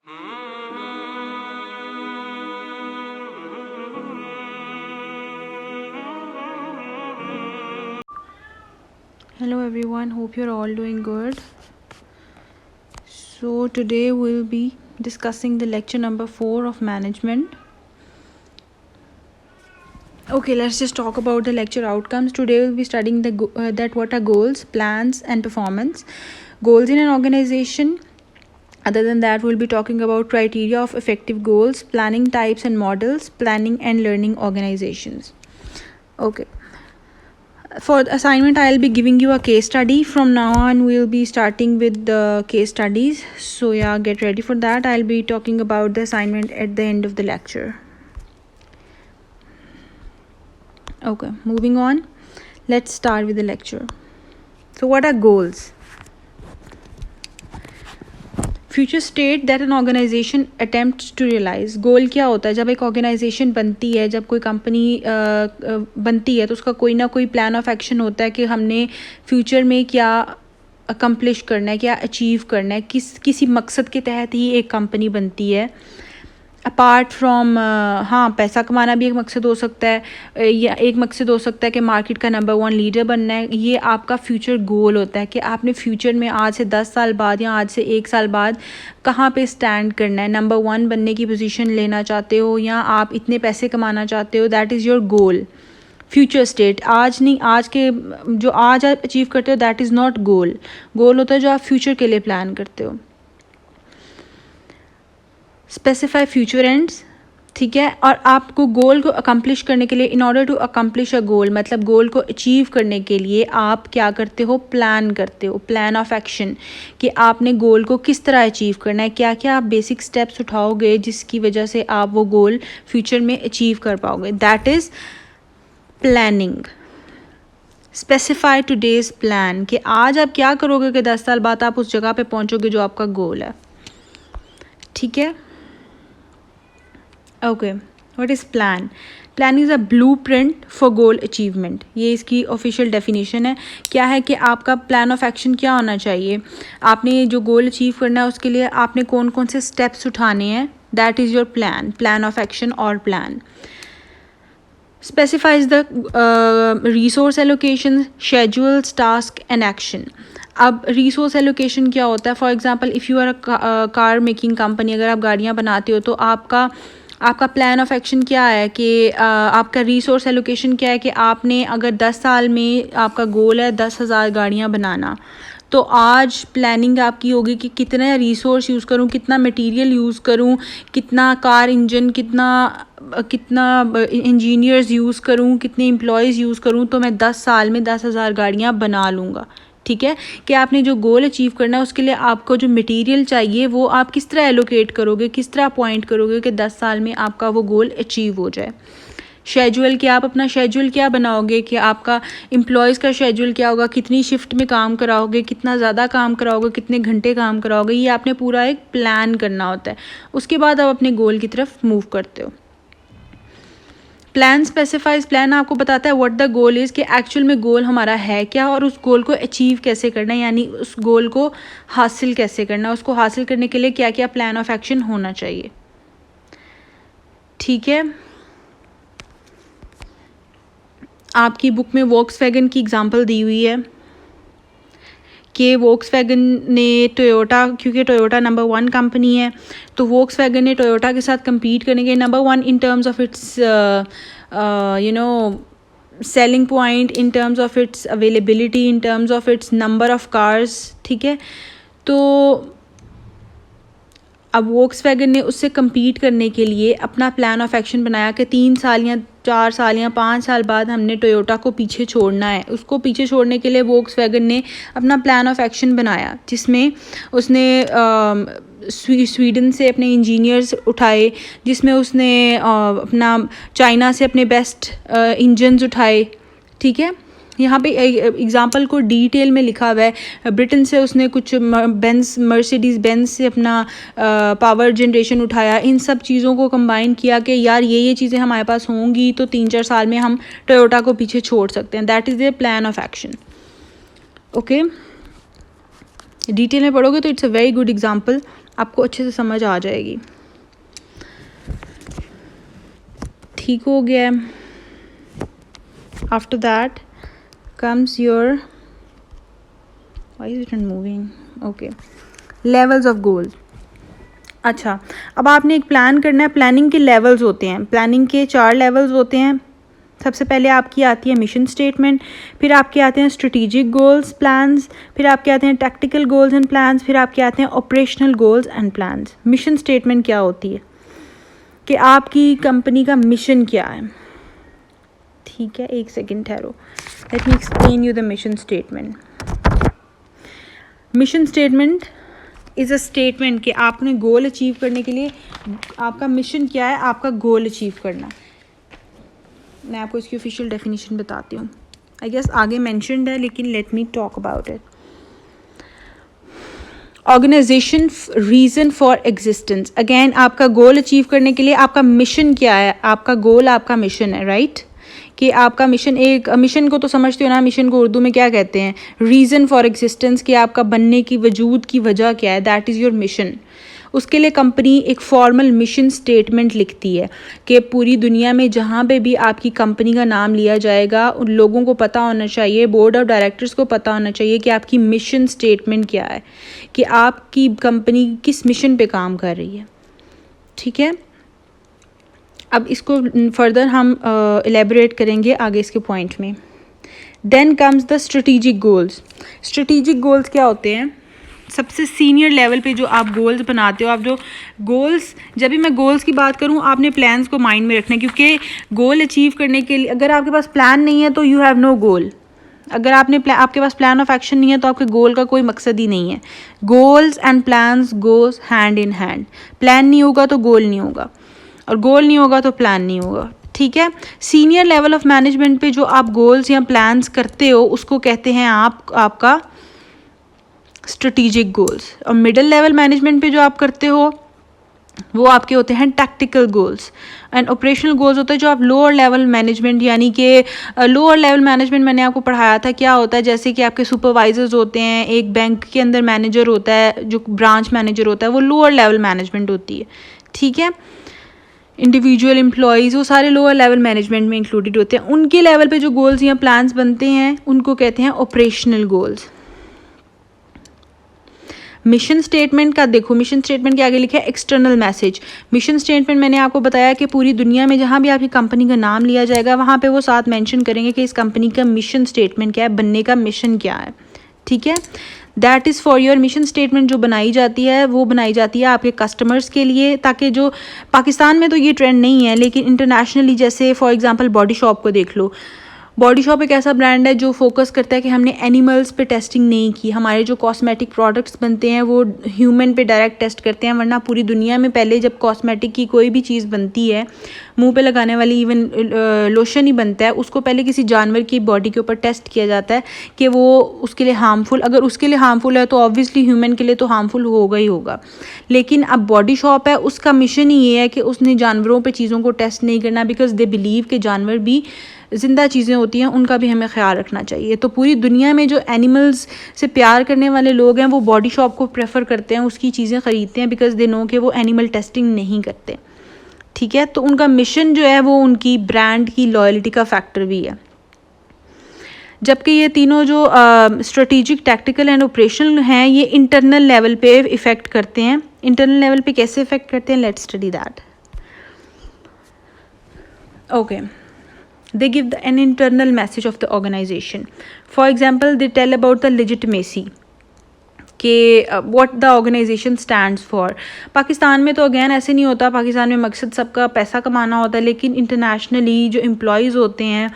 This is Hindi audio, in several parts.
Hello everyone, hope you're all doing good. So today we'll be discussing the lecture number 4 of management. Okay, let's just talk about the lecture outcomes. Today we'll be studying that what are goals, plans and performance. Goals in an organization. Other than that, we'll be talking about criteria of effective goals, planning types and models, planning and learning organizations. Okay. For the assignment, I'll be giving you a case study. From now on, we'll be starting with the case studies. So yeah, get ready for that. I'll be talking about the assignment at the end of the lecture. Okay, moving on. Let's start with the lecture. So what are goals? Future state that an organisation attempts to realise. Goal क्या होता है? जब एक ऑर्गेनाइजेशन बनती है, जब कोई कंपनी बनती है, तो उसका कोई ना कोई प्लान ऑफ एक्शन होता है कि हमने फ्यूचर में क्या अकम्प्लिश करना है, क्या अचीव करना है, किसी मकसद के तहत ही एक कंपनी बनती है. अपार्ट फ्रॉम हाँ, पैसा कमाना भी एक मकसद हो सकता है, या एक मकसद हो सकता है कि मार्केट का नंबर 1 लीडर बनना है. ये आपका फ्यूचर गोल होता है कि आपने फ्यूचर में आज से 10 साल बाद या आज से 1 साल बाद कहाँ पे स्टैंड करना है. नंबर 1 बनने की पोजीशन लेना चाहते हो, या आप इतने पैसे कमाना चाहते हो. That is your goal. Future state आज नहीं, आज के जो आज आप अचीव करते हो दैट इज़ नॉट गोल. गोल होता है जो आप फ्यूचर के लिए प्लान करते हो. स्पेसिफाई फ्यूचर एंड्स, ठीक है. और आपको गोल को अकम्प्लिश करने के लिए, इन ऑर्डर टू अकम्प्लिश अ गोल, मतलब गोल को अचीव करने के लिए आप क्या करते हो? प्लान करते हो. प्लान ऑफ एक्शन, कि आपने गोल को किस तरह अचीव करना है, क्या क्या आप बेसिक स्टेप्स उठाओगे जिसकी वजह से आप वो गोल फ्यूचर में अचीव कर पाओगे. That is planning. Specify today's plan, कि आज आप क्या करोगे कि 10 साल बाद आप उस जगह पे पहुंचोगे जो आपका गोल है. ठीक है. Okay, what is plan? Plan is a blueprint for goal achievement. ये इसकी ऑफिशियल डेफिनेशन है. क्या है कि आपका प्लान ऑफ एक्शन क्या होना चाहिए? आपने जो गोल अचीव करना है उसके लिए आपने कौन कौन से स्टेप्स उठाने हैं. That is your plan, plan of action और plan. Specifies the resource allocation, schedules, task and action. अब रिसोर्स एलोकेशन क्या होता है? For example, if you are a car making company, अगर आप गाड़ियाँ बनाते हो तो आपका प्लान ऑफ एक्शन क्या है कि आपका रिसोर्स एलोकेशन क्या है कि आपने अगर 10 साल में आपका गोल है 10,000 गाड़ियाँ बनाना, तो आज प्लानिंग आपकी होगी कि कितना रिसोर्स यूज़ करूँ, कितना मटेरियल यूज़ करूँ, कितना कार इंजन, कितना इंजीनियर्स यूज़ करूँ, कितने एम्प्लॉयज़ यूज़ करूँ, तो मैं 10 साल में 10,000 गाड़ियाँ बना लूँगा. ठीक है. कि आपने जो गोल अचीव करना है उसके लिए आपको जो मटेरियल चाहिए वो आप किस तरह एलोकेट करोगे, किस तरह अपॉइंट करोगे कि 10 साल में आपका वो गोल अचीव हो जाए. शेड्यूल, कि आप अपना शेड्यूल क्या बनाओगे, कि आपका एम्प्लॉयज़ का शेड्यूल क्या होगा, कितनी शिफ्ट में काम कराओगे, कितना ज़्यादा काम कराओगे, कितने घंटे काम कराओगे. ये आपने पूरा एक प्लान करना होता है. उसके बाद आप अपने गोल की तरफ मूव करते हो. प्लान स्पेसिफाइज, प्लान आपको बताता है व्हाट द गोल इज़, कि एक्चुअल में गोल हमारा है क्या और उस गोल को अचीव कैसे करना है, यानी उस गोल को हासिल कैसे करना है. उसको हासिल करने के लिए क्या क्या प्लान ऑफ एक्शन होना चाहिए. ठीक है. आपकी बुक में वॉक्सवैगन की एग्जांपल दी हुई है कि वॉक्सवैगन ने टोयोटा, क्योंकि टोयोटा नंबर 1 कंपनी है, तो वॉक्सवैगन ने टोयोटा के साथ compete करने के number 1 in terms of its selling point, in terms of its availability, in terms of its number of cars. ठीक है. तो अब वॉक्सवैगन ने उससे compete करने के लिए अपना प्लान ऑफ एक्शन बनाया कि 3 साल या 4 साल या 5 साल बाद हमने टोयोटा को पीछे छोड़ना है. उसको पीछे छोड़ने के लिए वॉक्सवैगन ने अपना प्लान ऑफ एक्शन बनाया, जिसमें उसने स्वीडन से अपने इंजीनियर्स उठाए, जिसमें उसने अपना चाइना से अपने बेस्ट इंजन्स उठाए. ठीक है. यहाँ पे एग्ज़ाम्पल को डिटेल में लिखा हुआ है. ब्रिटेन से उसने कुछ मर्सिडीज़ बेंज से अपना पावर जनरेशन उठाया. इन सब चीज़ों को कंबाइन किया कि यार ये चीज़ें हमारे पास होंगी तो 3-4 साल में हम टोयोटा को पीछे छोड़ सकते हैं. That is the plan of action. Okay. Detail में पढ़ोगे तो it's a very good example. आपको अच्छे से समझ आ जाएगी। ठीक हो गया। After that comes your, why is it not moving, okay, levels of goals. अच्छा, अब आपने एक प्लान करना है। प्लानिंग के लेवल्स होते हैं, प्लानिंग के 4 लेवल्स होते हैं। सबसे पहले आपकी आती है मिशन स्टेटमेंट, फिर आपके आते हैं स्ट्रेटेजिक गोल्स प्लान्स, फिर आपके आते हैं टैक्टिकल गोल्स एंड प्लान्स, फिर आपके आते हैं operational goals and plans. Mission statement क्या होती है कि आपकी कंपनी का मिशन क्या है। ठीक है, एक सेकेंड ठहरो, let me explain you the mission statement. Mission statement is a statement कि आपने गोल अचीव करने के लिए, आपका मिशन क्या है, आपका गोल अचीव करना। मैं आपको इसकी ऑफिशियल डेफिनेशन बताती हूँ। आई गेस आगे मैंशनड है, लेकिन let me talk about it. Organisation reason for existence. Again, आपका गोल अचीव करने के लिए आपका मिशन क्या है, आपका गोल आपका मिशन है, राइट कि आपका मिशन, एक मिशन को तो समझते हो ना, मिशन को उर्दू में क्या कहते हैं, रीज़न फॉर एग्जिस्टेंस, कि आपका बनने की, वजूद की वजह क्या है, दैट इज़ योर मिशन। उसके लिए कंपनी एक फॉर्मल मिशन स्टेटमेंट लिखती है कि पूरी दुनिया में जहाँ पे भी आपकी कंपनी का नाम लिया जाएगा, उन लोगों को पता होना चाहिए, बोर्ड ऑफ डायरेक्टर्स को पता होना चाहिए कि आपकी मिशन स्टेटमेंट क्या है, कि आपकी कंपनी किस मिशन पे काम कर रही है। ठीक है, अब इसको फर्दर हम एलेबोरेट करेंगे आगे इसके पॉइंट में। Then comes the strategic goals. Strategic goals क्या होते हैं? सबसे सीनियर लेवल पे जो आप गोल्स बनाते हो, आप जो गोल्स, जब भी मैं गोल्स की बात करूं, आपने प्लान्स को माइंड में रखना है, क्योंकि गोल अचीव करने के लिए अगर आपके पास प्लान नहीं है तो यू हैव नो गोल। अगर आपके पास प्लान ऑफ एक्शन नहीं है तो आपके गोल का कोई मकसद ही नहीं है। Goals and plans goes hand in hand. Plan नहीं होगा तो गोल नहीं होगा, और गोल नहीं होगा तो प्लान नहीं होगा। ठीक है, सीनियर लेवल ऑफ मैनेजमेंट पे जो आप गोल्स या प्लान्स करते हो उसको कहते हैं आपका स्ट्रेटेजिक गोल्स, और मिडिल लेवल मैनेजमेंट पे जो आप करते हो वो आपके होते हैं tactical goals, and operational goals होते हैं जो आप लोअर लेवल मैनेजमेंट, यानी कि लोअर लेवल मैनेजमेंट मैंने आपको पढ़ाया था क्या होता है, जैसे कि आपके सुपरवाइजर्स होते हैं, एक बैंक के अंदर मैनेजर होता है, जो ब्रांच मैनेजर होता है, वो लोअर लेवल मैनेजमेंट होती है। ठीक है, इंडिविजुअल एम्प्लॉयज़ वो सारे लोअर लेवल मैनेजमेंट में इंक्लूडेड होते हैं। उनके लेवल पे जो गोल्स या प्लान्स बनते हैं उनको कहते हैं ऑपरेशनल गोल्स। मिशन स्टेटमेंट का देखो, मिशन स्टेटमेंट के आगे लिखा है एक्सटर्नल मैसेज। मिशन स्टेटमेंट मैंने आपको बताया कि पूरी दुनिया में जहाँ भी आपकी कंपनी का नाम लिया जाएगा वहाँ पे वो साथ मेंशन करेंगे कि इस कंपनी का मिशन स्टेटमेंट क्या है, बनने का मिशन क्या है। ठीक है, that is for your mission statement जो बनाई जाती है वो बनाई जाती है आपके कस्टमर्स के लिए, ताकि जो पाकिस्तान में तो ये ट्रेंड नहीं है, लेकिन इंटरनेशनली जैसे फॉर एग्जांपल बॉडी शॉप को देख लो। बॉडी शॉप एक ऐसा ब्रांड है जो फोकस करता है कि हमने एनिमल्स पे टेस्टिंग नहीं की। हमारे जो कॉस्मेटिक प्रोडक्ट्स बनते हैं वो ह्यूमन पे डायरेक्ट टेस्ट करते हैं, वरना पूरी दुनिया में पहले जब कॉस्मेटिक की कोई भी चीज़ बनती है, मुंह पे लगाने वाली इवन लोशन ही बनता है, उसको पहले किसी जानवर की बॉडी के ऊपर टेस्ट किया जाता है कि वो उसके लिए हार्मफुल, अगर उसके लिए हार्मफुल है तो ऑब्वियसली ह्यूमन के लिए तो हार्मफुल होगा ही होगा। लेकिन अब बॉडी शॉप है, उसका मिशन ही ये है कि उसने जानवरों पे चीज़ों को टेस्ट नहीं करना, बिकॉज दे बिलीव के जानवर भी ज़िंदा चीज़ें होती हैं, उनका भी हमें ख्याल रखना चाहिए। तो पूरी दुनिया में जो एनिमल्स से प्यार करने वाले लोग हैं वो बॉडी शॉप को प्रेफर करते हैं, उसकी चीज़ें ख़रीदते हैं, बिकॉज दे नो कि वो एनिमल टेस्टिंग नहीं करते। ठीक है, तो उनका मिशन जो है वो उनकी ब्रांड की लॉयल्टी का फैक्टर भी है। जबकि ये तीनों जो स्ट्रेटेजिक, टैक्टिकल एंड ऑपरेशनल हैं, ये इंटरनल लेवल पे इफ़ेक्ट करते हैं। इंटरनल लेवल पे कैसे इफ़ेक्ट करते हैं, let's study that. Okay, they give an internal message of the organization. For example, they tell about the legitimacy कि what the organization stands for. Pakistan में तो अगेन ऐसे नहीं होता, पाकिस्तान में मकसद सबका पैसा कमाना होता है, लेकिन इंटरनेशनली जो एम्प्लॉयज़ होते हैं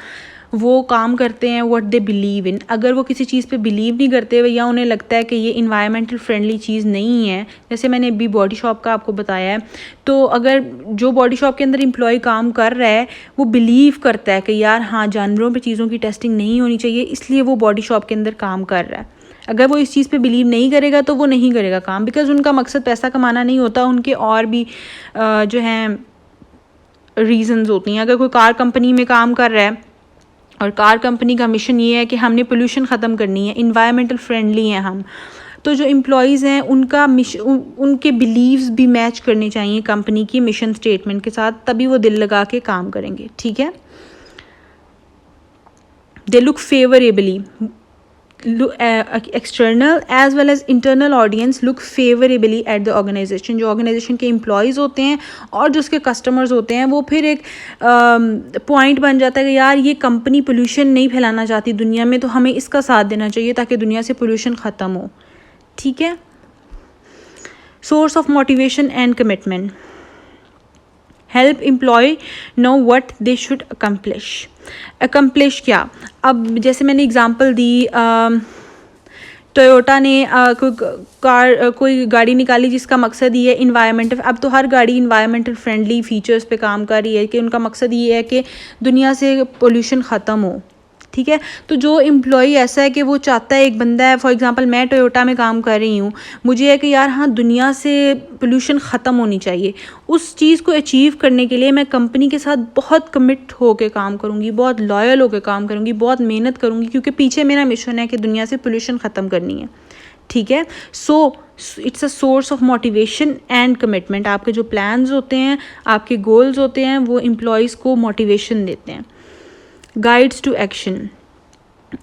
वो काम करते हैं व्हाट दे बिलीव इन। अगर वो किसी चीज़ पे बिलीव नहीं करते या उन्हें लगता है कि ये इन्वायरमेंटल फ्रेंडली चीज़ नहीं है, जैसे मैंने अभी बॉडी शॉप का आपको बताया है, तो अगर जो बॉडी शॉप के अंदर एम्प्लॉय काम कर रहा है वो बिलीव करता है कि यार हाँ, जानवरों पे चीज़ों की टेस्टिंग नहीं होनी चाहिए, इसलिए वो बॉडी शॉप के अंदर काम कर रहा है। अगर वो इस चीज़ पे बिलीव नहीं करेगा तो वो नहीं करेगा काम, बिकॉज उनका मकसद पैसा कमाना नहीं होता, उनके और भी जो हैं रीजंस होती हैं। अगर कोई कार कंपनी में काम कर रहा है और कार कंपनी का मिशन ये है कि हमने पोल्यूशन ख़त्म करनी है, इन्वायरमेंटल फ्रेंडली हैं हम, तो जो एम्प्लॉयज़ हैं उनका उनके बिलीव्स भी मैच करने चाहिए कंपनी की मिशन स्टेटमेंट के साथ, तभी वो दिल लगा के काम करेंगे, ठीक है। They look favourably, external as well as internal audience look favourably at the organisation. जो ऑर्गेनाइजेशन के एम्प्लॉयज़ होते हैं और जो उसके कस्टमर्स होते हैं वो फिर एक पॉइंट बन जाता है कि यार ये कंपनी पोल्यूशन नहीं फैलाना चाहती दुनिया में, तो हमें इसका साथ देना चाहिए ताकि दुनिया से पोल्यूशन ख़त्म हो, ठीक है। Source of motivation and commitment, help employ know what they should accomplish क्या। अब जैसे मैंने एग्जांपल दी, टोयोटा ने कोई गाड़ी निकाली जिसका मकसद ये है इन्वायरमेंटल, अब तो हर गाड़ी इन्वायरमेंटल फ्रेंडली फीचर्स पे काम कर रही है कि उनका मकसद ये है कि दुनिया से पोल्यूशन ख़त्म हो, ठीक है। तो जो एम्प्लॉई ऐसा है कि वो चाहता है, एक बंदा है फॉर एग्जांपल मैं टोयोटा में काम कर रही हूँ, मुझे है कि यार हाँ दुनिया से पोल्यूशन ख़त्म होनी चाहिए, उस चीज़ को अचीव करने के लिए मैं कंपनी के साथ बहुत कमिट होकर काम करूँगी, बहुत लॉयल होकर काम करूँगी, बहुत मेहनत करूँगी, क्योंकि पीछे मेरा मिशन है कि दुनिया से पोल्यूशन ख़त्म करनी है, ठीक है। So it's a source of motivation and commitment. आपके जो प्लान्स होते हैं, आपके गोल्स होते हैं, वो एम्प्लॉयज़ को मोटिवेशन देते हैं। गाइड्स टू एक्शन,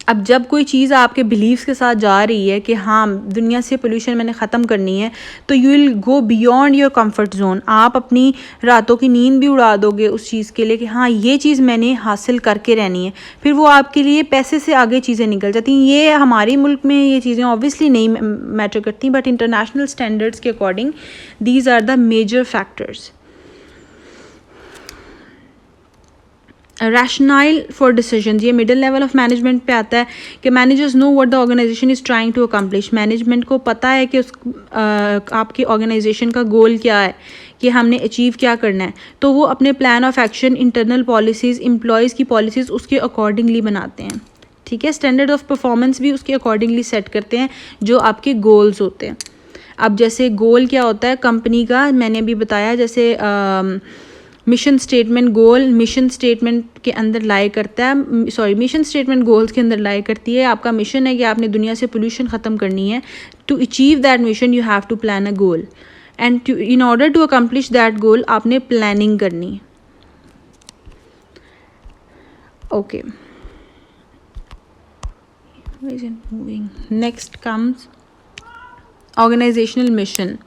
अब जब कोई चीज़ आपके बिलीव्स के साथ जा रही है कि हाँ दुनिया से पोल्यूशन मैंने ख़त्म करनी है, तो you will go beyond your comfort zone. आप अपनी रातों की नींद भी उड़ा दोगे उस चीज़ के लिए कि हाँ ये चीज़ मैंने हासिल करके रहनी है, फिर वो आपके लिए पैसे से आगे चीज़ें निकल जाती हैं। ये हमारे मुल्क में ये चीज़ें ऑब्वियसली नहीं मैटर करती, बट इंटरनेशनल स्टैंडर्ड्स के according these are the major factors. Rationale for decisions, ये मिडिल लेवल ऑफ मैनेजमेंट पे आता है कि managers know what the organisation is trying to accomplish. Management को पता है कि आपकी ऑर्गेनाइजेशन का गोल क्या है, कि हमने अचीव क्या करना है, तो वो अपने plan of action, internal policies, employees की पॉलिसीज़ उसके अकॉर्डिंगली बनाते हैं, ठीक है। स्टैंडर्ड ऑफ परफॉर्मेंस भी उसके अकॉर्डिंगली सेट करते हैं जो आपके गोल्स होते हैं। अब जैसे गोल क्या होता है कंपनी का, मैंने अभी बताया, जैसे मिशन स्टेटमेंट गोल मिशन स्टेटमेंट के अंदर लाई करता है, मिशन स्टेटमेंट गोल्स के अंदर लाई करती है। आपका मिशन है कि आपने दुनिया से पोल्यूशन ख़त्म करनी है। To achieve that mission you have to plan a goal, and in order to accomplish that goal आपने प्लानिंग करनी है, okay. Next comes organisational mission.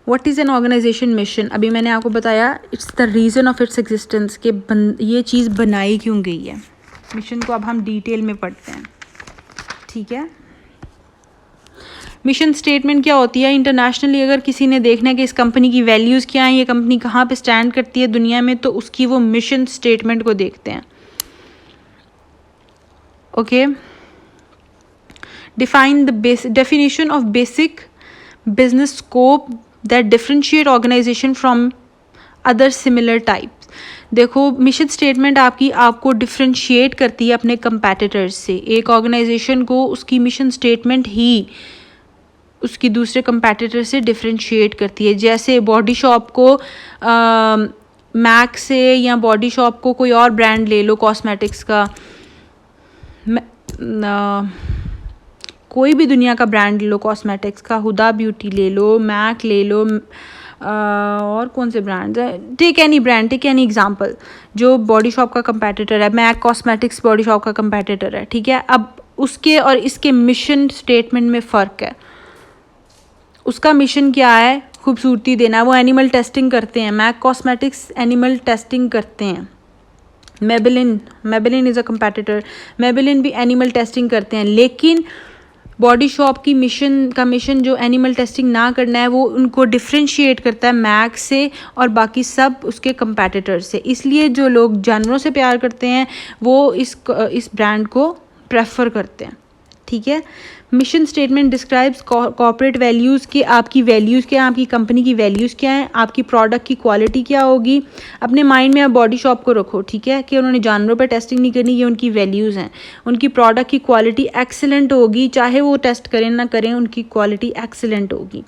What is an organisation mission? अभी मैंने आपको बताया it's the reason of its existence, कि ये चीज़ बनाई क्यों गई है। मिशन को अब हम डिटेल में पढ़ते हैं, ठीक है। मिशन स्टेटमेंट क्या होती है? इंटरनेशनली अगर किसी ने देखना है कि इस कंपनी की वैल्यूज़ क्या हैं, ये कंपनी कहाँ पे स्टैंड करती है दुनिया में, तो उसकी वो मिशन स्टेटमेंट को देखते हैं, okay. Define the definition of basic business scope that differentiate organization from other similar types। देखो मिशन स्टेटमेंट आपको डिफ्रेंशिएट करती है अपने कंपैटिटर्स से। एक ऑर्गेनाइजेशन को उसकी मिशन स्टेटमेंट ही उसकी दूसरे कंपैटिटर से डिफ्रेंशिएट करती है। जैसे बॉडी शॉप को मैक से, या बॉडी शॉप को कोई और ब्रांड ले लो कॉस्मेटिक्स का, कोई भी दुनिया का ब्रांड ले लो कॉस्मेटिक्स का, हुदा ब्यूटी ले लो, मैक ले लो, और कौन से ब्रांड्स हैं, take any brand, take any example जो बॉडी शॉप का कंपैटिटर है। मैक कॉस्मेटिक्स बॉडी शॉप का कंपैटिटर है, ठीक है। अब उसके और इसके मिशन स्टेटमेंट में फ़र्क है। उसका मिशन क्या है? खूबसूरती देना। वो एनिमल टेस्टिंग करते हैं, मैक कॉस्मेटिक्स एनिमल टेस्टिंग करते हैं। मेबेलिन इज़ अ कंपैटिटर, मेबेलिन भी एनिमल टेस्टिंग करते हैं, लेकिन बॉडी शॉप की मिशन जो एनिमल टेस्टिंग ना करना है, वो उनको डिफ्रेंशिएट करता है मैक से और बाकी सब उसके कंपैटिटर्स से। इसलिए जो लोग जानवरों से प्यार करते हैं वो इस ब्रांड को प्रेफर करते हैं, ठीक है। Mission statement describes corporate values की, आपकी वैल्यूज़ क्या हैं, आपकी कंपनी की वैल्यूज़ क्या हैं, आपकी प्रोडक्ट की क्वालिटी क्या होगी। अपने माइंड में आप बॉडी शॉप को रखो, ठीक है, कि उन्होंने जानवरों पे टेस्टिंग नहीं करनी, ये उनकी वैल्यूज़ हैं। उनकी प्रोडक्ट की क्वालिटी एक्सीलेंट होगी, चाहे वो टेस्ट करें ना करें, उनकी क्वालिटी एक्सीलेंट होगी।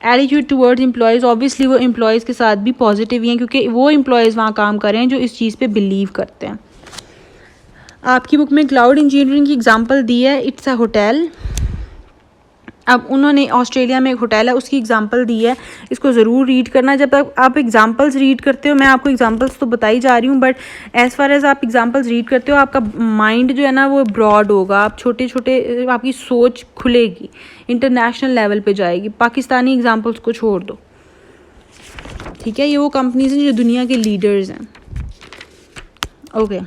एटीट्यूड टुवर्ड्स एम्प्लॉयज़, ऑब्वियसली वो एम्प्लॉयज़ के साथ भी पॉजिटिव ही हैं, क्योंकि वो एम्प्लॉयज़ वहाँ काम कर रहे हैं जो इस चीज़ पर बिलीव करते हैं। आपकी बुक में क्लाउड इंजीनियरिंग की एग्जांपल दी है, इट्स अ होटल। अब उन्होंने ऑस्ट्रेलिया में एक होटल है उसकी एग्जांपल दी है, इसको ज़रूर रीड करना। जब तक आप एग्जांपल्स रीड करते हो, मैं आपको एग्जांपल्स तो बताई जा रही हूँ, बट एज़ फार एज़ आप एग्जांपल्स रीड करते हो आपका माइंड जो है ना वो ब्रॉड होगा, आप छोटे छोटे, आपकी सोच खुलेगी, इंटरनेशनल लेवल पे जाएगी। पाकिस्तानी एग्जांपल्स को छोड़ दो, ठीक है। ये वो कंपनीज हैं जो दुनिया के लीडर्स हैं। Okay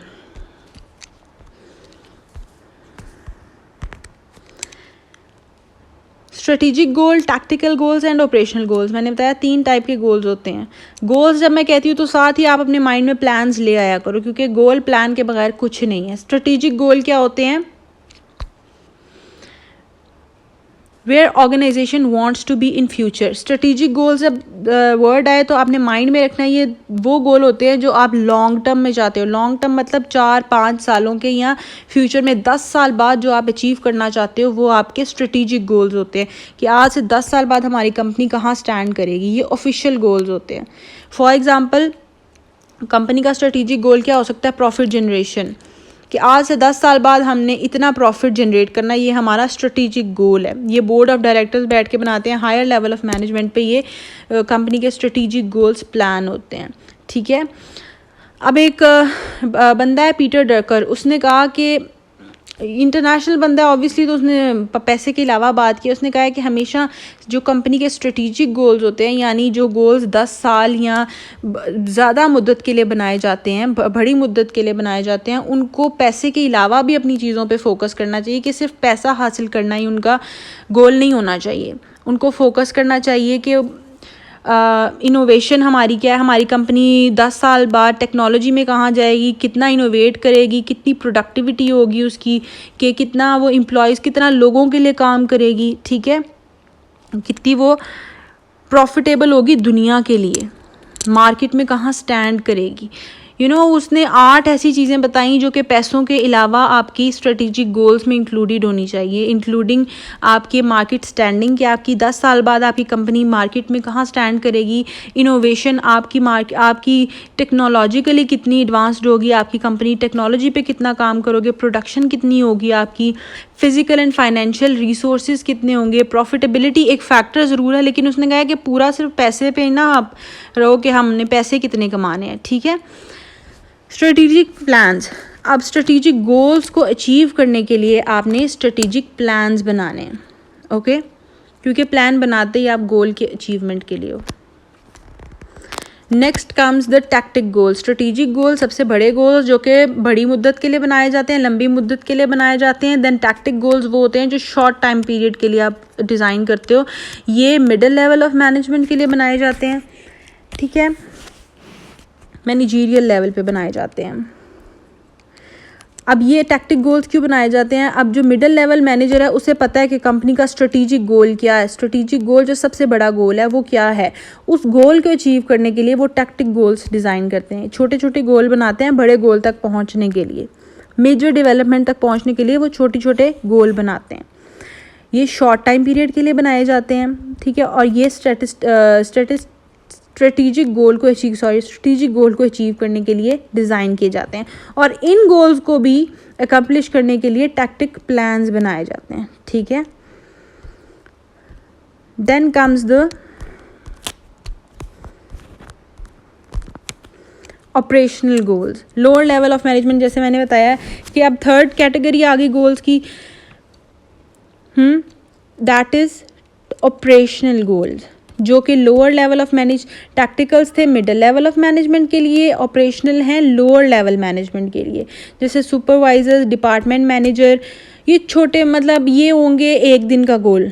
strategic goal, tactical goals and operational goals. मैंने बताया 3 टाइप के गोल्स होते हैं। गोल्स जब मैं कहती हूँ तो साथ ही आप अपने माइंड में प्लान्स ले आया करो, क्योंकि गोल प्लान के बगैर कुछ नहीं है। स्ट्रेटेजिक गोल क्या होते हैं? Where organisation wants to be in future. Strategic goal जब वर्ड आए तो आपने माइंड में रखना है, ये वो गोल होते हैं जो आप लॉन्ग टर्म में चाहते हो। लॉन्ग टर्म मतलब 4-5 सालों के, या फ्यूचर में 10 साल बाद जो आप अचीव करना चाहते हो, वो आपके स्ट्रेटेजिक गोल्स होते हैं कि आज से 10 साल बाद हमारी कंपनी कहाँ स्टैंड करेगी। ये ऑफिशियल गोल्स होते हैं। फॉर एग्जाम्पल कंपनी का स्ट्रेटेजिक गोल क्या हो सकता है? प्रॉफिट जनरेशन, कि आज से 10 साल बाद हमने इतना प्रॉफिट जनरेट करना, ये हमारा स्ट्रेटेजिक गोल है। ये बोर्ड ऑफ डायरेक्टर्स बैठ के बनाते हैं, हायर लेवल ऑफ मैनेजमेंट पे ये कंपनी के स्ट्रेटेजिक गोल्स प्लान होते हैं, ठीक है। अब एक बंदा है पीटर ड्रकर, उसने कहा कि इंटरनेशनल बंदा है ऑब्वियसली, तो उसने पैसे के अलावा बात की। उसने कहा है कि हमेशा जो कंपनी के स्ट्रेटेजिक गोल्स होते हैं, यानी जो गोल्स 10 साल या ज़्यादा मुद्दत के लिए बनाए जाते हैं, बड़ी मुद्दत के लिए बनाए जाते हैं, उनको पैसे के अलावा भी अपनी चीज़ों पे फोकस करना चाहिए, कि सिर्फ पैसा हासिल करना ही उनका गोल नहीं होना चाहिए। उनको फोकस करना चाहिए कि इनोवेशन हमारी क्या है, हमारी कंपनी 10 साल बाद टेक्नोलॉजी में कहाँ जाएगी, कितना इनोवेट करेगी, कितनी प्रोडक्टिविटी होगी उसकी, कि कितना वो एम्प्लॉयज़, कितना लोगों के लिए काम करेगी, ठीक है, कितनी वो प्रॉफिटेबल होगी दुनिया के लिए, मार्केट में कहाँ स्टैंड करेगी। उसने 8 ऐसी चीज़ें बताई जो कि पैसों के अलावा आपकी स्ट्रेटेजिक गोल्स में इंक्लूडेड होनी चाहिए, इंक्लूडिंग आपके मार्केट स्टैंडिंग, कि आपकी 10 साल बाद आपकी कंपनी मार्केट में कहाँ स्टैंड करेगी, इनोवेशन, आपकी टेक्नोलॉजिकली कितनी एडवांस्ड होगी आपकी कंपनी, टेक्नोलॉजी पे कितना काम करोगे, प्रोडक्शन कितनी होगी आपकी, फिजिकल एंड फाइनेंशियल रिसोर्सेज कितने होंगे, प्रॉफिटेबिलिटी एक फैक्टर ज़रूर है, लेकिन उसने कहा है कि पूरा सिर्फ पैसे पे ना आप रहो कि हमने पैसे कितने कमाने हैं, ठीक है। स्ट्रेटेजिक प्लान्स, अब स्ट्रेटेजिक गोल्स को अचीव करने के लिए आपने स्ट्रेटेजिक प्लान्स बनाने हैं, ओके, क्योंकि प्लान बनाते ही आप गोल के अचीवमेंट के लिए हो। Next comes the tactic goal. Strategic goal सबसे बड़े गोल जो कि बड़ी मुद्दत के लिए बनाए जाते हैं, लंबी मुद्दत के लिए बनाए जाते हैं। देन टैक्टिक गोल्स वो होते हैं जो शॉर्ट टाइम पीरियड के लिए आप डिज़ाइन करते हो, ये मिडिल लेवल ऑफ मैनेजमेंट के लिए बनाए जाते हैं, ठीक है, मैनेजरियल लेवल पे बनाए जाते हैं। अब ये टैक्टिक गोल्स क्यों बनाए जाते हैं? अब जो मिडिल लेवल मैनेजर है उसे पता है कि कंपनी का स्ट्रेटेजिक गोल क्या है, स्ट्रेटेजिक गोल जो सबसे बड़ा गोल है वो क्या है। उस गोल को अचीव करने के लिए वो टैक्टिक गोल्स डिज़ाइन करते हैं, छोटे छोटे गोल बनाते हैं बड़े गोल तक पहुंचने के लिए, मेजर डेवलपमेंट तक पहुंचने के लिए वो छोटे छोटे गोल बनाते हैं। ये शॉर्ट टाइम पीरियड के लिए बनाए जाते हैं, ठीक है, और ये स्ट्रेटेजिक गोल को अचीव करने के लिए डिज़ाइन किए जाते हैं, और इन गोल्स को भी अकम्प्लिश करने के लिए टैक्टिक प्लान्स बनाए जाते हैं, ठीक है। Then comes the operational goals, lower level of management. जैसे मैंने बताया कि अब थर्ड कैटेगरी आ गई गोल्स की, दैट इज़ ऑपरेशनल गोल्स, जो कि लोअर लेवल ऑफ टैक्टिकल्स थे मिडिल लेवल ऑफ मैनेजमेंट के लिए, ऑपरेशनल हैं लोअर लेवल मैनेजमेंट के लिए, जैसे सुपरवाइजर, डिपार्टमेंट मैनेजर, ये छोटे मतलब ये होंगे एक दिन का गोल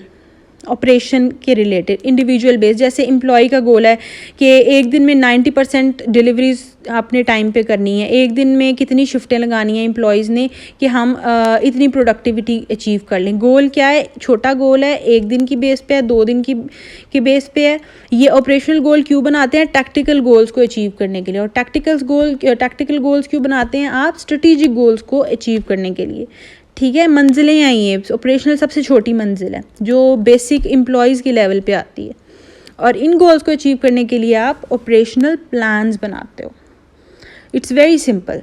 ऑपरेशन के रिलेटेड। इंडिविजुअल बेस, जैसे एम्प्लॉय का गोल है कि एक दिन में 90% डिलीवरीज आपने टाइम पे करनी है, एक दिन में कितनी शिफ्टें लगानी है एम्प्लॉयज़ ने कि हम इतनी प्रोडक्टिविटी अचीव कर लें। गोल क्या है? छोटा गोल है, एक दिन की बेस पे है, 2 दिन की बेस पे है। ये ऑपरेशनल गोल क्यों बनाते हैं? टैक्टिकल गोल्स को अचीव करने के लिए। और टैक्टिकल गोल्स क्यों बनाते हैं आप? स्ट्रेटेजिक गोल्स को अचीव करने के लिए, ठीक है। मंजिलें हैं ये, ऑपरेशनल सबसे छोटी मंजिल है जो बेसिक एम्प्लॉयज़ के लेवल पे आती है, और इन गोल्स को अचीव करने के लिए आप ऑपरेशनल प्लान्स बनाते हो। It's very simple.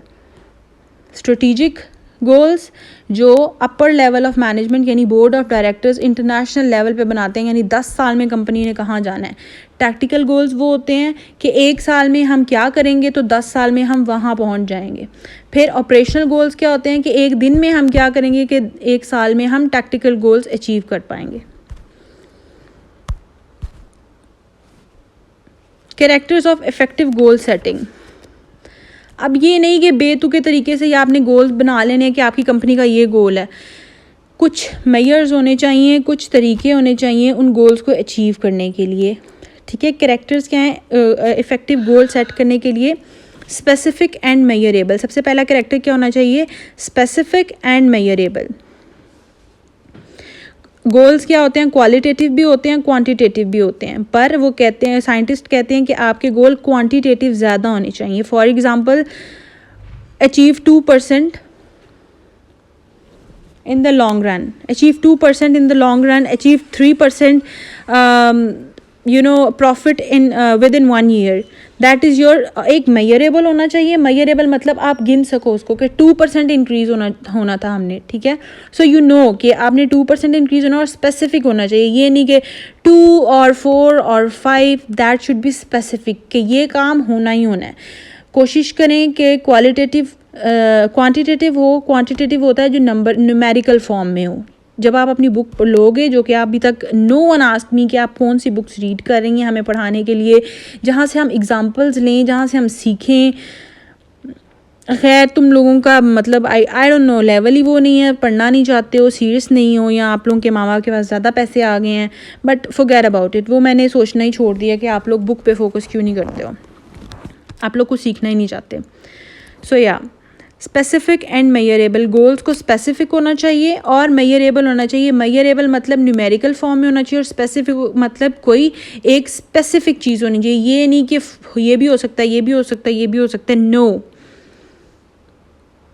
Strategic goals जो अपर लेवल ऑफ मैनेजमेंट यानी board of directors international level पे बनाते हैं, यानी 10 साल में कंपनी ने कहाँ जाना है। टैक्टिकल गोल्स वो होते हैं कि 1 साल में हम क्या करेंगे तो 10 साल में हम वहाँ पहुँच जाएंगे। फिर ऑपरेशनल गोल्स क्या होते हैं कि 1 दिन में हम क्या करेंगे कि 1 साल में हम टैक्टिकल गोल्स अचीव कर पाएंगे। Characters of effective goal setting. अब ये नहीं कि बेतुके तरीके से या आपने गोल्स बना लेने हैं कि आपकी कंपनी का ये गोल है। कुछ मेजर्स होने चाहिए, कुछ तरीके होने चाहिए उन गोल्स को अचीव करने के लिए। ठीक है, कैरेक्टर्स क्या हैं इफ़ेक्टिव गोल सेट करने के लिए? Specific and measurable. सबसे पहला कैरेक्टर क्या होना चाहिए? Specific and measurable. गोल्स क्या होते हैं? क्वालिटेटिव भी होते हैं, क्वांटिटेटिव भी होते हैं, पर वो कहते हैं, साइंटिस्ट कहते हैं कि आपके गोल क्वांटिटेटिव ज़्यादा होने चाहिए। For example, achieve 2% in the long run, achieve 2% in the long run, achieve 3% profit in within 1 year. That is your एक मेजरेबल होना चाहिए। मेजरेबल मतलब आप गिन सको उसको कि 2% इंक्रीज होना था हमने। ठीक है, सो यू नो कि आपने 2% इंक्रीज होना, और स्पेसिफिक होना चाहिए। ये नहीं कि 2 और 4 और 5, दैट शुड बी स्पेसिफिक कि ये काम होना ही होना है। कोशिश करें कि क्वांटिटेटिव हो। क्वांटिटेटिव होता है जो न्यूमेरिकल फॉर्म में हो। जब आप अपनी बुक लोगे, जो कि आप अभी तक नो वन आस्क्ड मी कि आप कौन सी बुक्स रीड कर रही हैं हमें पढ़ाने के लिए, जहाँ से हम एग्जांपल्स लें, जहाँ से हम सीखें। खैर, तुम लोगों का मतलब आई डोंट नो लेवल ही वो नहीं है, पढ़ना नहीं चाहते हो, सीरियस नहीं हो, या आप लोगों के माँ बाप के पास ज़्यादा पैसे आ गए हैं, बट फॉरगेट अबाउट इट। वो मैंने सोचना ही छोड़ दिया कि आप लोग बुक पे फोकस क्यों नहीं करते हो, आप लोग कुछ सीखना ही नहीं चाहते। सो या स्पेसिफिक एंड मेजरेबल। गोल्स को स्पेसिफिक होना चाहिए और मेजरेबल होना चाहिए। मेजरेबल मतलब न्यूमेरिकल फॉर्म में होना चाहिए, और स्पेसिफिक मतलब कोई एक स्पेसिफिक चीज़ होनी चाहिए। ये नहीं कि ये भी हो सकता है, ये भी हो सकता है, ये भी हो सकता है। No,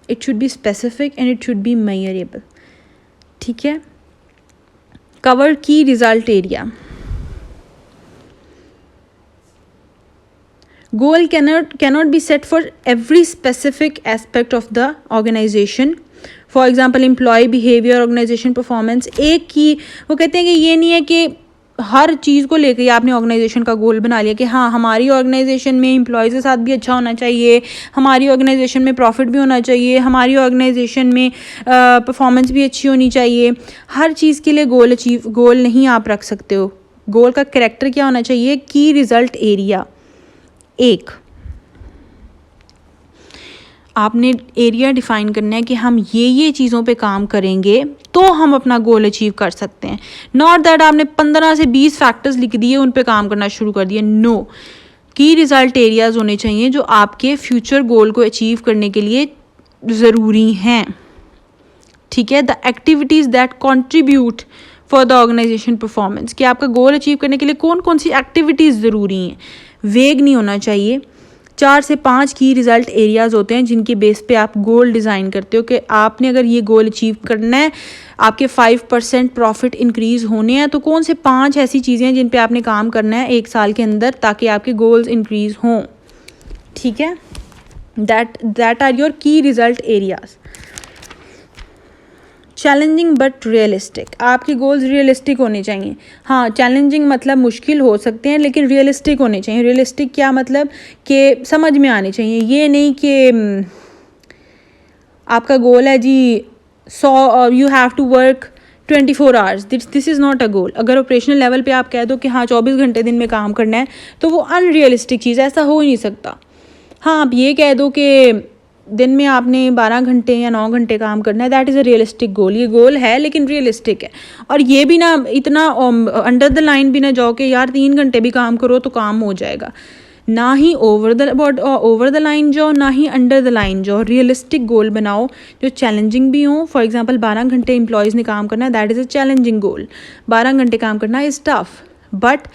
it should be specific and it should be measurable. ठीक है, cover key result area. Goal cannot be set for every specific aspect of the organization. For example, employee behavior, organization performance। एक ही वो कहते हैं कि ये नहीं है कि हर चीज़ को लेकर आपने ऑर्गेनाइजेशन का गोल बना लिया कि हाँ हमारी ऑर्गेनाइजेशन में एम्प्लॉयज़ के साथ भी अच्छा होना चाहिए, हमारी ऑर्गेनाइजेशन में प्रॉफिट भी होना चाहिए, हमारी ऑर्गेनाइजेशन में परफॉर्मेंस भी अच्छी होनी चाहिए। हर चीज़ के लिए गोल नहीं आप रख सकते हो। गोल का कैरेक्टर क्या होना चाहिए? की रिज़ल्ट एरिया। एक, आपने एरिया डिफाइन करना है कि हम ये चीज़ों पे काम करेंगे तो हम अपना गोल अचीव कर सकते हैं। नॉट दैट आपने 15 से 20 फैक्टर्स लिख दिए, उन पे काम करना शुरू कर दिया। नो, की रिजल्ट एरियाज होने चाहिए जो आपके फ्यूचर गोल को अचीव करने के लिए ज़रूरी हैं। ठीक है, the activities that contribute for the organisation performance, कि आपका गोल अचीव करने के लिए कौन कौन सी एक्टिविटीज़ ज़रूरी हैं। वेग नहीं होना चाहिए। 4 से 5 की रिज़ल्ट एरियाज़ होते हैं जिनके बेस पे आप गोल डिज़ाइन करते हो कि आपने अगर ये गोल अचीव करना है, आपके 5% प्रॉफिट इंक्रीज़ होने हैं, तो कौन से 5 ऐसी चीज़ें हैं जिन पे आपने काम करना है 1 साल के अंदर ताकि आपके गोल्स इंक्रीज़ हों। ठीक है, दैट आर योर की result areas. Challenging but realistic. आपके गोल्स रियलिस्टिक होने चाहिए। हाँ, चैलेंजिंग मतलब मुश्किल हो सकते हैं, लेकिन रियलिस्टिक होने चाहिए। रियलिस्टिक क्या मतलब कि समझ में आने चाहिए। ये नहीं कि आपका गोल है जी 100 you have to work 24 hours, this is not a goal. अगर ऑपरेशनल लेवल पे आप कह दो कि हाँ 24 घंटे दिन में काम करना है, तो वो अनरियलिस्टिक चीज़ है, ऐसा हो ही नहीं सकता। हाँ, आप ये कह दो कि दिन में आपने 12 घंटे या 9 घंटे काम करना है, दैट इज़ अ रियलिस्टिक गोल। ये गोल है लेकिन रियलिस्टिक है। और ये भी ना इतना अंडर द लाइन भी ना जाओ कि यार 3 घंटे भी काम करो तो काम हो जाएगा। ना ही ओवर द लाइन जाओ, ना ही अंडर द लाइन जाओ। रियलिस्टिक गोल बनाओ जो चैलेंजिंग भी हो। फॉर एग्जांपल 12 घंटे एम्प्लॉयज़ ने काम करना है, दैट इज़ अ चैलेंजिंग गोल। 12 घंटे काम करना इज़ टफ, बट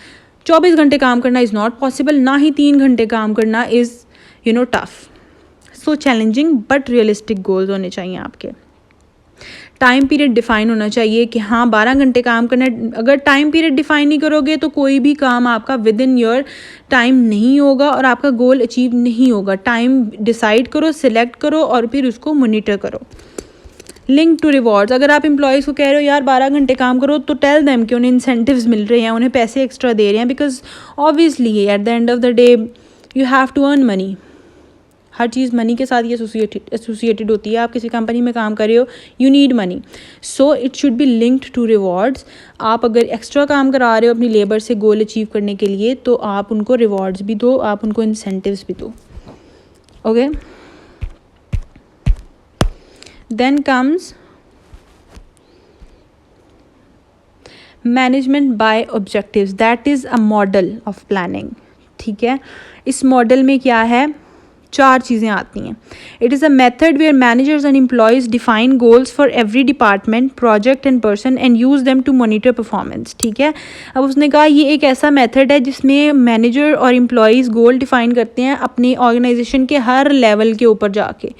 24 घंटे काम करना इज़ नॉट पॉसिबल। ना ही 3 घंटे काम करना is tough. So challenging but realistic goals होने चाहिए आपके। टाइम पीरियड डिफाइन होना चाहिए कि हाँ 12 घंटे काम करना है। अगर टाइम पीरियड डिफाइन नहीं करोगे तो कोई भी काम आपका विद इन योर टाइम नहीं होगा और आपका गोल अचीव नहीं होगा। टाइम डिसाइड करो, सिलेक्ट करो और फिर उसको मॉनिटर करो। लिंक टू रिवॉर्ड्स, अगर आप एम्प्लॉयज़ को कह रहे हो यार 12 घंटे काम करो, तो टेल देम कि उन्हें इंसेंटिव्स मिल रहे हैं, उन्हें पैसे एक्स्ट्रा दे रहे हैं, because obviously at the end of the day you have to earn money. हर चीज़ मनी के साथ ही एसोसिएटेड होती है. आप किसी कंपनी में काम कर रहे हो, you need money, so it should be linked to rewards. आप अगर एक्स्ट्रा काम करा रहे हो अपनी लेबर से गोल अचीव करने के लिए, तो आप उनको रिवॉर्ड्स भी दो, आप उनको इंसेंटिव्स भी दो. Okay, then comes management by objectives. That is a model of planning. ठीक है, इस मॉडल में क्या है, 4 चीज़ें आती हैं. It is a method where managers and employees define goals for every department, project and person and use them to monitor performance. ठीक है, अब उसने कहा ये एक ऐसा मेथड है जिसमें मैनेजर और एम्प्लॉयज़ गोल डिफाइन करते हैं अपनी ऑर्गेनाइजेशन के हर लेवल के ऊपर जाके.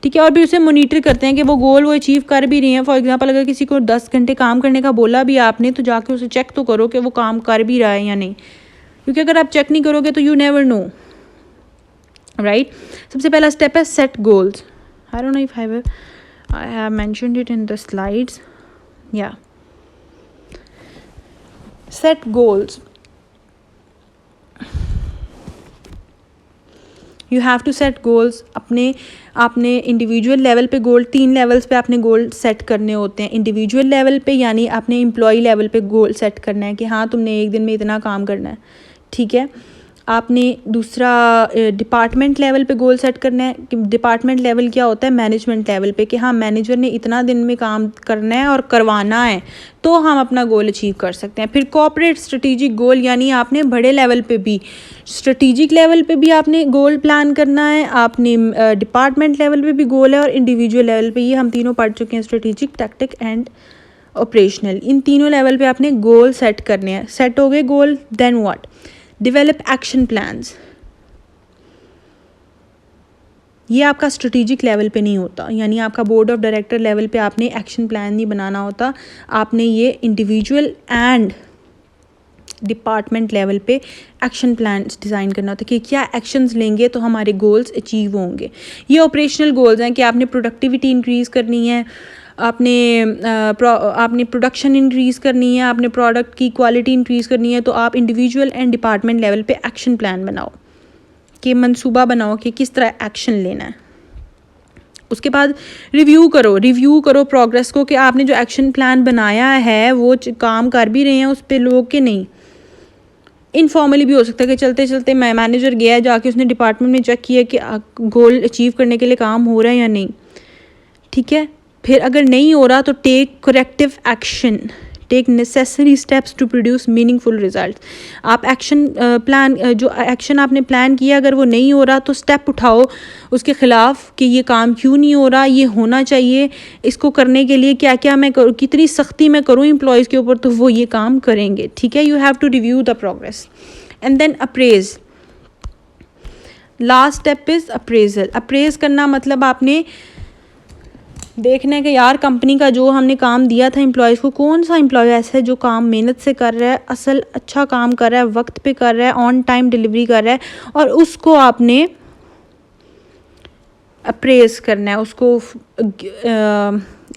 ठीक है, और भी उसे मॉनिटर करते हैं कि वो गोल वो अचीव कर भी रही हैं. फॉर एग्जांपल, अगर किसी को 10 घंटे काम करने का बोला भी आपने, तो जाके उसे चेक तो करो कि वो काम कर भी रहा है या नहीं, क्योंकि अगर आप चेक नहीं करोगे तो यू नेवर नो, राइट. सबसे पहला स्टेप है set goals. I don't know if I have mentioned it in the slides. या set goals, you have to set goals. आपने इंडिविजुअल लेवल पे गोल, 3 लेवल्स पे आपने गोल सेट करने होते हैं. इंडिविजुअल लेवल पे यानी आपने एम्प्लॉय लेवल पे गोल सेट करना है कि हाँ तुमने एक दिन में इतना काम करना है. ठीक है, आपने दूसरा डिपार्टमेंट लेवल पे गोल सेट करना है. कि डिपार्टमेंट लेवल क्या होता है, मैनेजमेंट लेवल पे, कि हाँ मैनेजर ने इतना दिन में काम करना है और करवाना है, तो हम अपना गोल अचीव कर सकते हैं. फिर कॉर्पोरेट स्ट्रेटेजिक गोल, यानी आपने बड़े लेवल पे भी, स्ट्रेटेजिक लेवल पे भी आपने गोल प्लान करना है, आपने डिपार्टमेंट लेवल पे भी गोल है, और इंडिविजुअल लेवल पे, ये हम तीनों पढ़ चुके हैं, स्ट्रेटेजिक, टैक्टिक एंड ऑपरेशनल. इन तीनों लेवल पे आपने गोल सेट करने हैं. सेट हो गए goal, then what, develop action plans. ये आपका स्ट्रेटेजिक लेवल पे नहीं होता, यानी आपका बोर्ड ऑफ डायरेक्टर लेवल पे आपने एक्शन प्लान नहीं बनाना होता. आपने ये इंडिविजुअल एंड डिपार्टमेंट लेवल पे एक्शन प्लान डिज़ाइन करना होता है कि क्या एक्शंस लेंगे तो हमारे गोल्स अचीव होंगे. ये ऑपरेशनल गोल्स हैं कि आपने प्रोडक्टिविटी इंक्रीज़ करनी है, आपने प्रोडक्शन इंक्रीज़ करनी है, आपने प्रोडक्ट की क्वालिटी इंक्रीज़ करनी है. तो आप इंडिविजुअल एंड डिपार्टमेंट लेवल पे एक्शन प्लान बनाओ, कि मंसूबा बनाओ कि किस तरह एक्शन लेना है. उसके बाद रिव्यू करो प्रोग्रेस को, कि आपने जो एक्शन प्लान बनाया है वो काम कर भी रहे हैं उस पर लोग कि नहीं. इनफॉर्मली भी हो सकता है कि चलते चलते मैनेजर गया है, जाके उसने डिपार्टमेंट में चेक किया कि गोल अचीव करने के लिए काम हो रहा है या नहीं. ठीक है, फिर अगर नहीं हो रहा तो take corrective action, take necessary steps to produce meaningful result. आप एक्शन प्लान, जो एक्शन आपने प्लान किया, अगर वो नहीं हो रहा तो स्टेप उठाओ उसके ख़िलाफ़ कि ये काम क्यों नहीं हो रहा, ये होना चाहिए, इसको करने के लिए क्या क्या मैं करूँ, कितनी सख्ती मैं करूँ एम्प्लॉयज़ के ऊपर, तो वो ये काम करेंगे. ठीक है, you have to review the progress and then appraise. Last step is appraisal. Appraise करना मतलब आपने देखना है कि यार कंपनी का जो हमने काम दिया था एम्प्लॉयज़ को, कौन सा एम्प्लॉय ऐसा है जो काम मेहनत से कर रहा है, असल अच्छा काम कर रहा है, वक्त पे कर रहा है, ऑन टाइम डिलीवरी कर रहा है, और उसको आपने अप्रेज करना है, उसको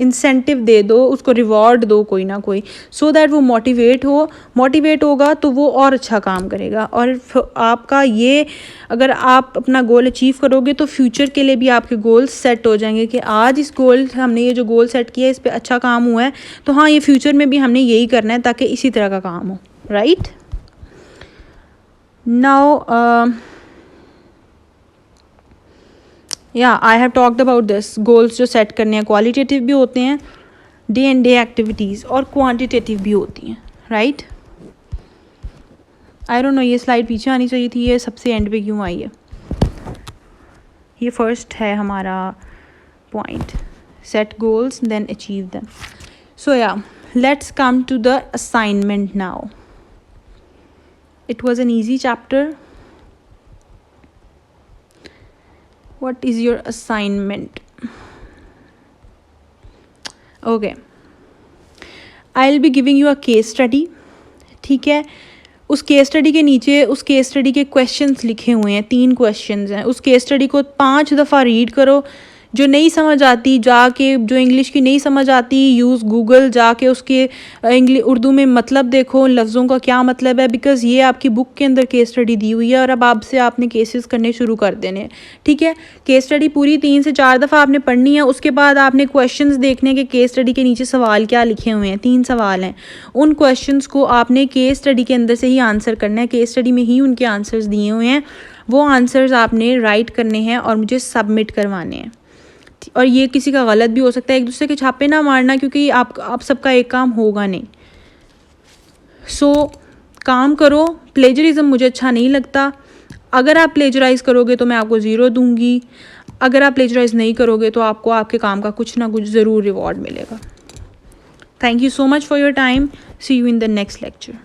इंसेंटिव दे दो, उसको रिवॉर्ड दो कोई ना कोई, सो दैट वो मोटिवेट होगा तो वो और अच्छा काम करेगा. और आपका ये, अगर आप अपना गोल अचीव करोगे तो फ्यूचर के लिए भी आपके गोल्स सेट हो जाएंगे कि आज इस गोल, हमने ये जो गोल सेट किया है इस पर अच्छा काम हुआ है, तो हाँ ये फ्यूचर में भी हमने यही करना है ताकि इसी तरह का काम हो. Right now I have talked about this. Goals जो सेट करने हैं क्वालिटेटिव भी होते हैं, डे एंड डे एक्टिविटीज़, और क्वांटिटेटिव भी होती हैं. राइट, आई डोंट नो ये स्लाइड पीछे आनी चाहिए थी, ये सबसे एंड पे क्यों आई है. ये फर्स्ट है हमारा point, set goals then achieve them. So let's come to the assignment now. It was an easy chapter. What is your assignment? Okay, I'll be giving you a case study. ठीक है, उस केस स्टडी के नीचे उस केस स्टडी के क्वेश्चंस लिखे हुए हैं, 3 क्वेश्चंस हैं. उस केस स्टडी को 5 दफ़ा रीड करो, जो नहीं समझ आती जाके, जो इंग्लिश की नहीं समझ आती, यूज़ गूगल, जाके उसके इंग्लिश उर्दू में मतलब देखो उन लफ्ज़ों का क्या मतलब है, बिकॉज़ ये आपकी बुक के अंदर केस स्टडी दी हुई है और अब आपसे आपने केसेस करने शुरू कर देने हैं, ठीक है। केस स्टडी पूरी 3 से 4 दफ़ा आपने पढ़नी है, उसके बाद आपने क्वेश्चंस देखने के केस स्टडी के नीचे सवाल क्या लिखे हुए हैं, 3 सवाल हैं, उन क्वेश्चंस को आपने केस स्टडी के अंदर से ही आंसर करना है, केस स्टडी में ही उनके आंसर्स दिए हुए हैं, वो आंसर्स आपने राइट करने हैं और मुझे सबमिट करवाने हैं। और ये किसी का गलत भी हो सकता है, एक दूसरे के छापे ना मारना, क्योंकि आप सबका एक काम होगा नहीं। काम करो। प्लेजरिज्म मुझे अच्छा नहीं लगता। अगर आप प्लेजराइज़ करोगे तो मैं आपको 0 दूंगी, अगर आप प्लेजराइज़ नहीं करोगे तो आपको आपके काम का कुछ ना कुछ ज़रूर रिवॉर्ड मिलेगा। Thank you so much for your time. See you in the next lecture.